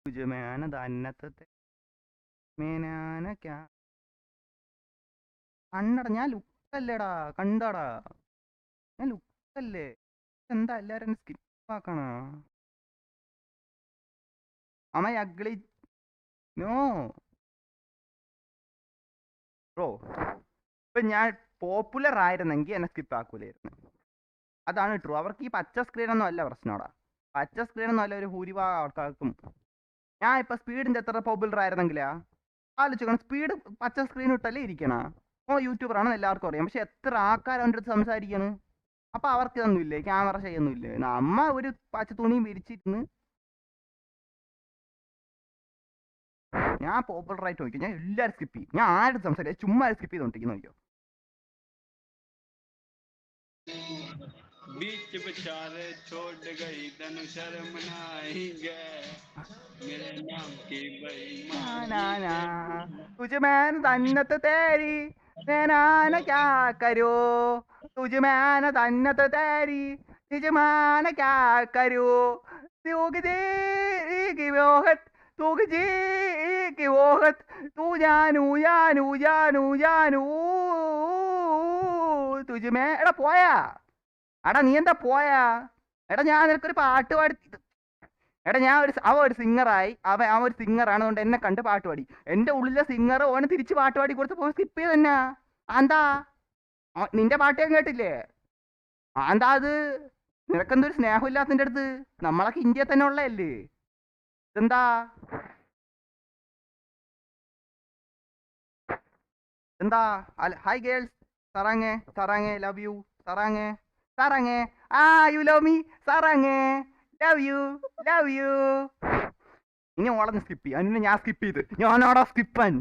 തുജമേന ധന്നത്തെ മേനാന ക്യാ കണ്ണട ഞാൻ ലുക്കല്ലേടാ കണ്ടാടാ ഞാൻ ലുക്കല്ലേ എന്താ എല്ലാരും സ്കിപ്പ് ആക്കണ അമ്മ അഗ്ലി നോ ബ്രോ ഇപ്പൊ ഞാൻ പോപ്പുലർ ആയിരുന്നെങ്കിൽ എന്നെ സ്കിപ്പ് ആക്കൂലായിരുന്നു. അതാണ് ട്രൂ. അവർക്ക് ഈ പച്ച സ്ക്രീനൊന്നും അല്ല പ്രശ്നമാടാ. പച്ച സ്ക്രീനൊന്നും അല്ല ഒരു ഭൂരിഭാഗം ആൾക്കാർക്കും. ഞാൻ ഇപ്പൊ സ്പീഡിന്റെ എത്ര പോപ്പുലർ ആയിരുന്നെങ്കിലാ ആലോചിക്കണം. സ്പീഡ് പച്ച സ്ക്രീൻ ഇട്ടല്ലേ ഇരിക്കണ. യൂട്യൂബർ ആണെന്ന് എല്ലാവർക്കും അറിയാം. പക്ഷെ എത്ര ആൾക്കാർ അവൻ്റെ അടുത്ത് സംസാരിക്കണം. അപ്പൊ അവർക്ക് ഇതൊന്നുമില്ലേ, ക്യാമറ ചെയ്യൊന്നുമില്ലേ. നമ്മ ഒരു പച്ച തുണിയും വിരിച്ചിരുന്ന് ഞാൻ പോപ്പുലർ ആയിട്ട് നോക്കി ഞാൻ എല്ലാവരും സ്കിപ്പ് ചെയ്യും. ഞാൻ ആരും സംസാരിക്കും ചുമ്മാ സ്കിപ്പ് ചെയ്തോണ്ടിരിക്കുന്നു. നോക്കിയോ बीच बेचारे छोड़ गई तनु शर्म नाएंगे मेरे नाम की बेईमानी तुझे मैंने जन्नत तेरी मैंने क्या करो तुझे मैंने जन्नत तेरी तुझे मैंने क्या करो तू जी की वोहत तू जी की वोहत तू जानू जानू जानू जानू तुझे मैं എടാ പോയാ എടാ നീ എന്താ പോയാ എടാ ഞാൻ നിനക്കൊരു പാട്ട് പാടി എടാ ഞാൻ അവൻ ഒരു സിംഗറായി അവൻ ഒരു സിംഗറാണ്. അതുകൊണ്ട് എന്നെ കണ്ട് പാട്ട് പാടി. എന്റെ ഉള്ളിലെ സിംഗർ ഓനെ തിരിച്ച് പാട്ട് പാടി കൊടുത്ത് പോയി സ്കിപ്പ് ചെയ്ത് തന്നെ. എന്താ നിന്റെ പാട്ട് ഞാൻ കേട്ടില്ലേ? എന്താ അത് നിനക്കെന്തൊരു സ്നേഹമില്ലാത്തതിൻ്റെ അടുത്ത്? നമ്മളൊക്കെ ഇന്ത്യയിൽ തന്നെ ഉള്ളതല്ലേ. എന്താ എന്താ ഹായ് ഗേൾസ് സറാങ്ങേ സറാങ്ങേ ലവ് യു സറാങ്ങേ സറാങ്ങേ യു ലവ് മീ സറാങ്ങേ ലവ് യു ലവ് യു. ഇനി ഓളന്ന് സ്കിപ്പ് ചെയ്യും. അതിന് ഞാൻ സ്കിപ്പ് ചെയ്ത് ഞാനവിടെ സ്കിപ്പൻ.